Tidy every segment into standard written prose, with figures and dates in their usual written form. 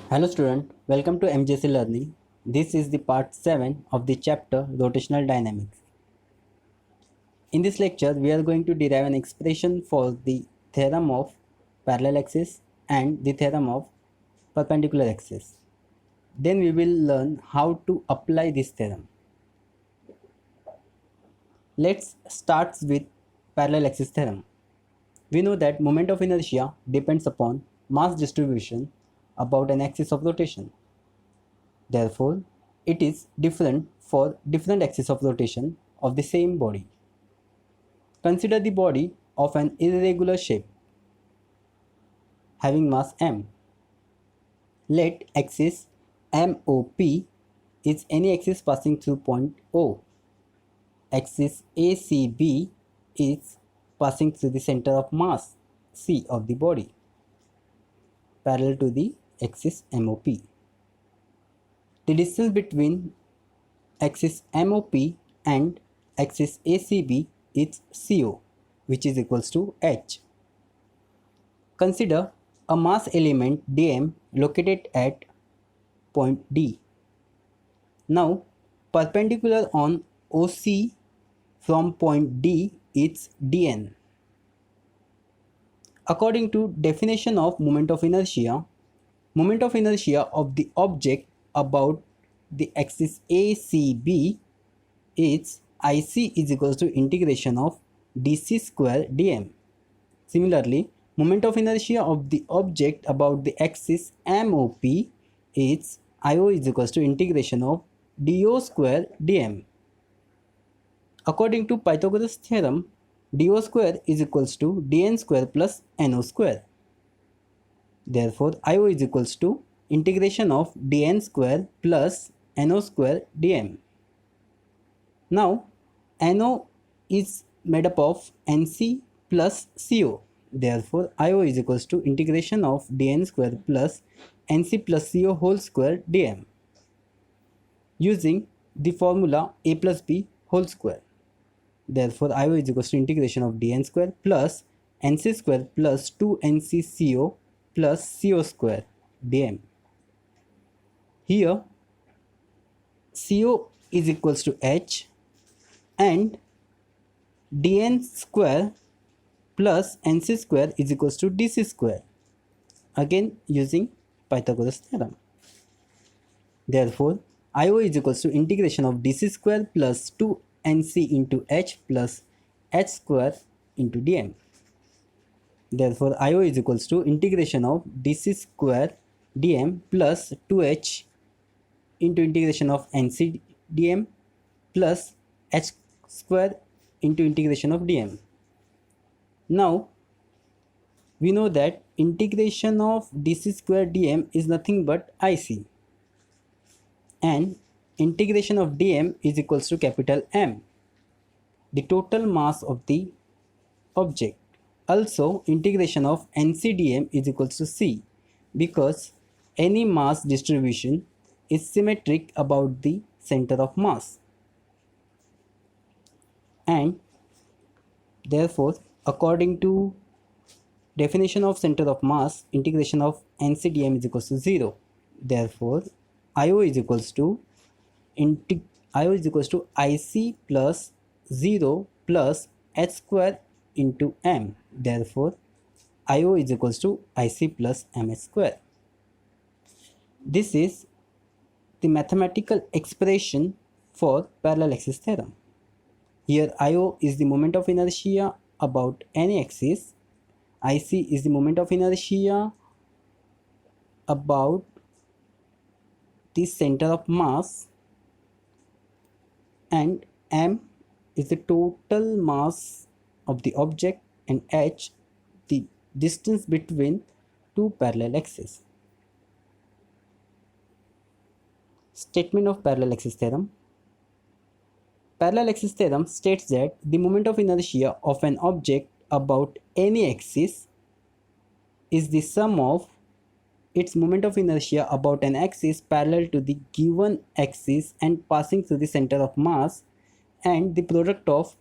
Hello student, welcome to MJC Learning. This is the part 7 of the chapter Rotational Dynamics. In this lecture, we are going to derive an expression for the theorem of parallel axis and the theorem of perpendicular axis. Then we will learn how to apply this theorem. Let's start with parallel axis theorem. We know that moment of inertia depends upon mass distribution about an axis of rotation. Therefore, it is different for different axes of rotation of the same body. Consider the body of an irregular shape having mass m. Let axis MOP is any axis passing through point O. Axis ACB is passing through the center of mass C of the body, parallel to the axis MOP. The distance between axis MOP and axis ACB is CO, which is equals to h. Consider a mass element dm located at point D. Now, perpendicular on OC from point D is dn. According to definition of moment of inertia of the object about the axis ACB is IC is equals to integration of dc square dm. Similarly, moment of inertia of the object about the axis MOP is IO is equals to integration of dO square dm. According to Pythagoras theorem, dO square is equals to dn square plus NO square. Therefore, IO is equals to integration of dn square plus NO square dm. Now, NO is made up of NC plus CO. Therefore, IO is equals to integration of dn square plus NC plus CO whole square dm using the formula A plus B whole square. Therefore, IO is equals to integration of dn square plus NC square plus 2NCCO plus CO square dm. Here, CO is equals to H and dn square plus nc square is equals to dc square, again using Pythagoras theorem. Therefore, IO is equals to integration of dc square plus 2nc into h plus h square into dm. Therefore, IO is equals to integration of dc square dm plus 2h into integration of nc dm plus h square into integration of dm. Now, we know that integration of dc square dm is nothing but IC, and integration of dm is equals to capital M, the total mass of the object. Also, integration of NCdm is equals to C, because any mass distribution is symmetric about the center of mass, and therefore, according to definition of center of mass, integration of NCdm is equals to 0. Therefore, IO is equals to IC plus 0 plus h square into m. Therefore, IO is equals to IC plus ms square. This is the mathematical expression for parallel axis theorem. Here IO is the moment of inertia about any axis, IC is the moment of inertia about the center of mass, and m is the total mass of the object, and h the distance between two parallel axes. Statement of parallel axis theorem. Parallel axis theorem states that the moment of inertia of an object about any axis is the sum of its moment of inertia about an axis parallel to the given axis and passing through the center of mass, and the product of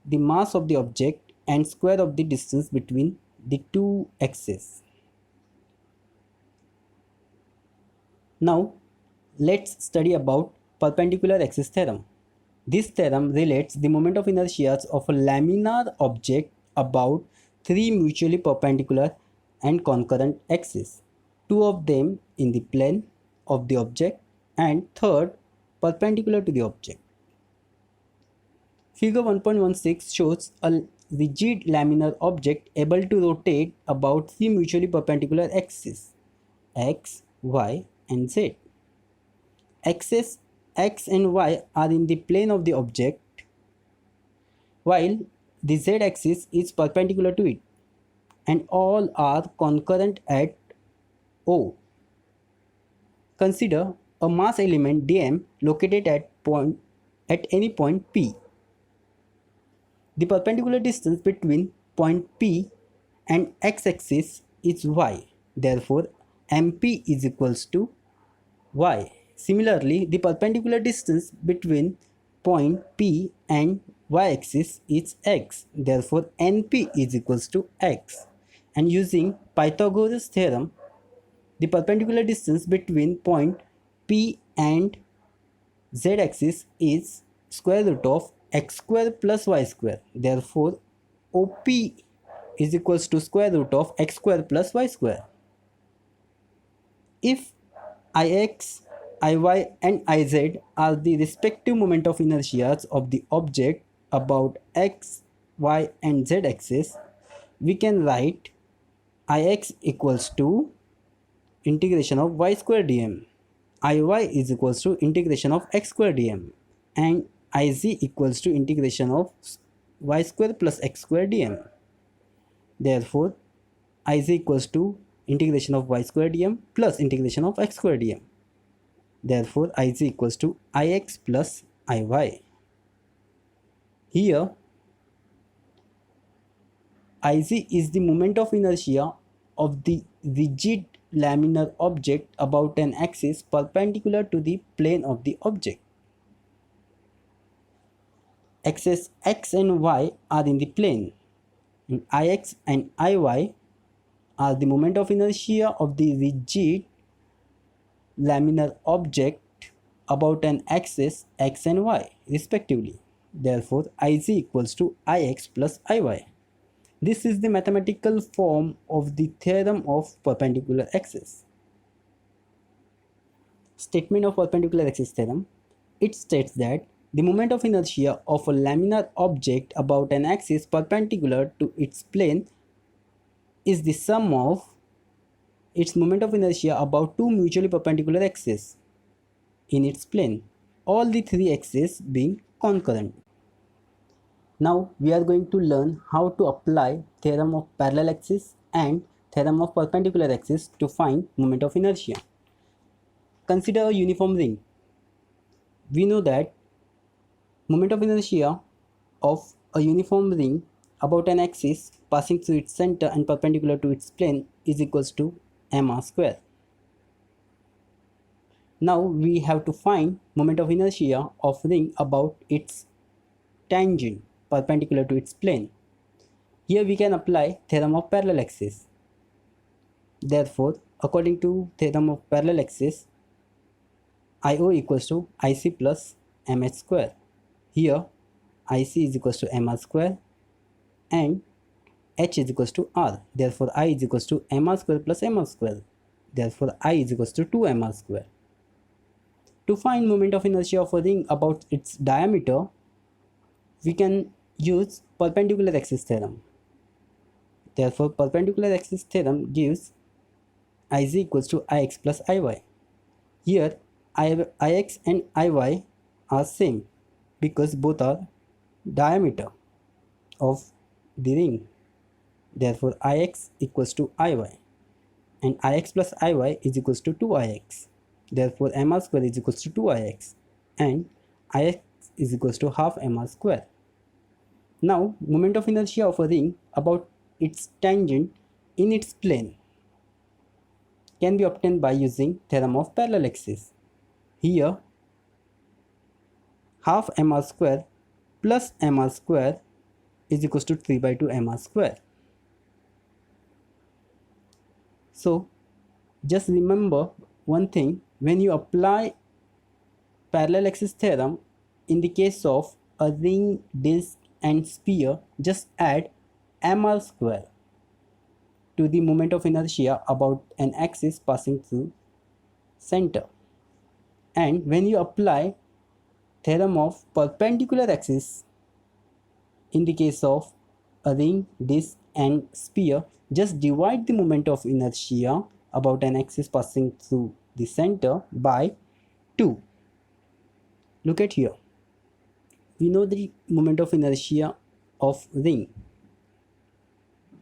the mass of the object and square of the distance between the two axes. Now let's study about perpendicular axis theorem. This theorem relates the moment of inertia of a laminar object about three mutually perpendicular and concurrent axes, two of them in the plane of the object and third perpendicular to the object. Figure 1.16 shows a rigid laminar object able to rotate about three mutually perpendicular axes x, y and z. Axes x and y are in the plane of the object while the z-axis is perpendicular to it and all are concurrent at O. Consider a mass element dm located at any point P. The perpendicular distance between point P and x-axis is y. Therefore, MP is equals to y. Similarly, the perpendicular distance between point P and y-axis is x. Therefore, NP is equals to x. And using Pythagoras theorem, the perpendicular distance between point P and z-axis is square root of x square plus y square. Therefore, OP is equals to square root of x square plus y square. If Ix, Iy and Iz are the respective moment of inertia of the object about x, y and z axis, we can write Ix equals to integration of y square dm, Iy is equals to integration of x square dm and Iz equals to integration of y square plus x square dm. Therefore, Iz equals to integration of y square dm plus integration of x square dm. Therefore, Iz equals to Ix plus Iy. Here, Iz is the moment of inertia of the rigid laminar object about an axis perpendicular to the plane of the object. Axes x and y are in the plane, and Ix and Iy are the moment of inertia of the rigid laminar object about an axis x and y respectively. Therefore, Iz equals to Ix plus Iy. This is the mathematical form of the theorem of perpendicular axis. Statement of perpendicular axis theorem. It states that the moment of inertia of a laminar object about an axis perpendicular to its plane is the sum of its moment of inertia about two mutually perpendicular axes in its plane, all the three axes being concurrent. Now we are going to learn how to apply theorem of parallel axis and theorem of perpendicular axis to find moment of inertia. Consider a uniform ring. We know that moment of inertia of a uniform ring about an axis passing through its center and perpendicular to its plane is equals to mr square. Now we have to find moment of inertia of ring about its tangent perpendicular to its plane. Here we can apply theorem of parallel axis. Therefore, according to theorem of parallel axis, IO equals to IC plus MH square. Here IC is equals to MR square and H is equals to R. Therefore, I is equals to MR square plus MR square. Therefore, I is equals to 2MR square. To find moment of inertia of a ring about its diameter, we can use perpendicular axis theorem. Therefore, perpendicular axis theorem gives Iz equals to Ix plus Iy. Here, Ix and Iy are same because both are diameter of the ring. Therefore, Ix equals to Iy and Ix plus Iy is equals to 2Ix. Therefore, mr square is equals to 2Ix and Ix is equals to half mr square. Now, moment of inertia of a ring about its tangent in its plane can be obtained by using theorem of parallel axis. Here, half mr square plus mr square is equals to 3 by 2 mr square. So, just remember one thing when you apply parallel axis theorem in the case of a ring, disk and sphere, just add mr square to the moment of inertia about an axis passing through center. And when you apply theorem of perpendicular axis in the case of a ring, disk and sphere, just divide the moment of inertia about an axis passing through the center by 2. Look at here. We know the moment of inertia of ring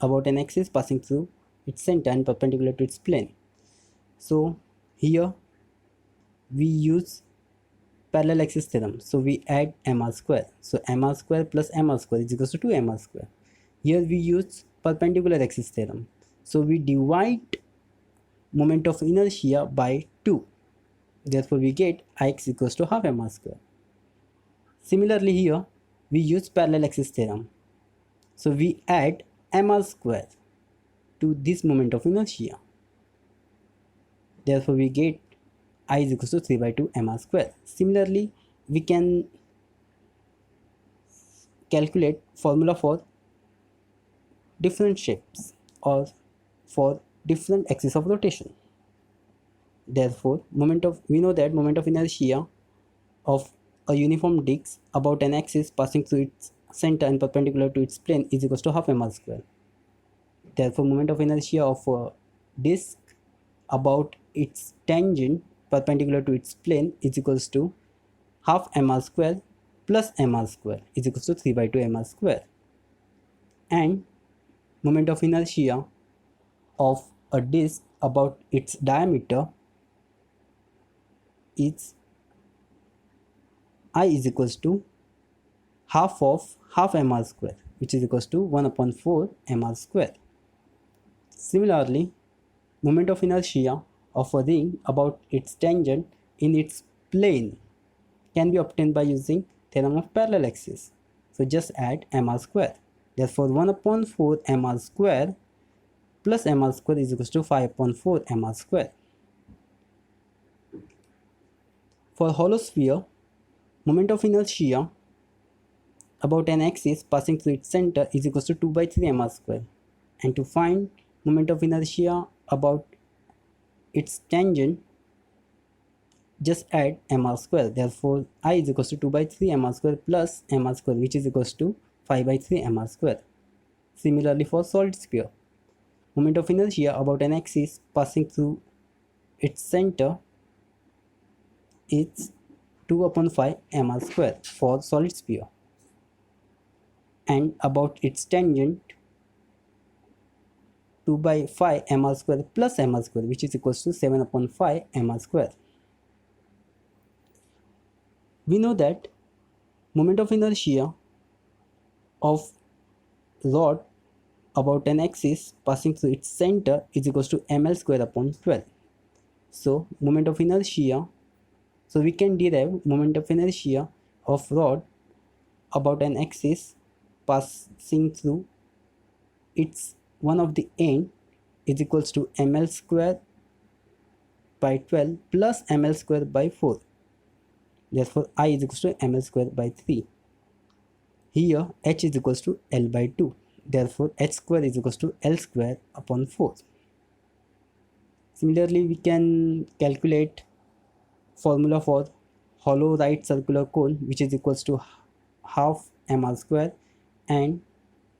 about an axis passing through its center and perpendicular to its plane. So here we use parallel axis theorem, so we add mr square, so mr square plus mr square is equals to 2mr square. Here we use perpendicular axis theorem, so we divide moment of inertia by 2, therefore we get ix equals to half mr square. Similarly here we use parallel axis theorem, so we add mr square to this moment of inertia, therefore we get I is equals to 3 by 2 mr square. Similarly, we can calculate formula for different shapes or for different axis of rotation. Therefore, we know that moment of inertia of a uniform disk about an axis passing through its center and perpendicular to its plane is equals to half mr square. Therefore, moment of inertia of a disk about its tangent perpendicular to its plane is equals to half mr square plus mr square is equals to 3 by 2 mr square. And moment of inertia of a disk about its diameter is I is equals to half of half mr square, which is equals to 1 upon 4 mr square. Similarly, moment of inertia of a ring about its tangent in its plane can be obtained by using theorem of parallel axis. So just add mr square. Therefore 1 upon 4 mr square plus mr square is equals to 5 upon 4 mr square. For hollow sphere, moment of inertia about an axis passing through its center is equals to 2 by 3 mr square. And to find moment of inertia about its tangent, just add mr square. Therefore I is equals to 2 by 3 mr square plus mr square, which is equals to 5 by 3 mr square. Similarly for solid sphere, moment of inertia about an axis passing through its center is 2 upon 5 mr square for solid sphere, and about its tangent 2 by 5 mr square plus mr square, which is equals to 7 upon 5 mr square. We know that moment of inertia of rod about an axis passing through its center is equals to ml square upon 12. So moment of inertia, so we can derive moment of inertia of rod about an axis passing through its one of the end is equals to ml square by 12 plus ml square by 4. Therefore I is equals to ml square by 3. Here h is equals to l by 2. Therefore h square is equals to l square upon 4. Similarly, we can calculate formula for hollow right circular cone, which is equals to half mr square, and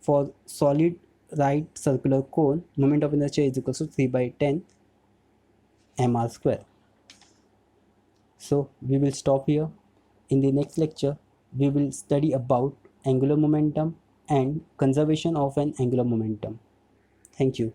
for solid right circular cone, moment of inertia is equals to 3 by 10 mr square. So we will stop here. In the next lecture, we will study about angular momentum and conservation of an angular momentum. Thank you.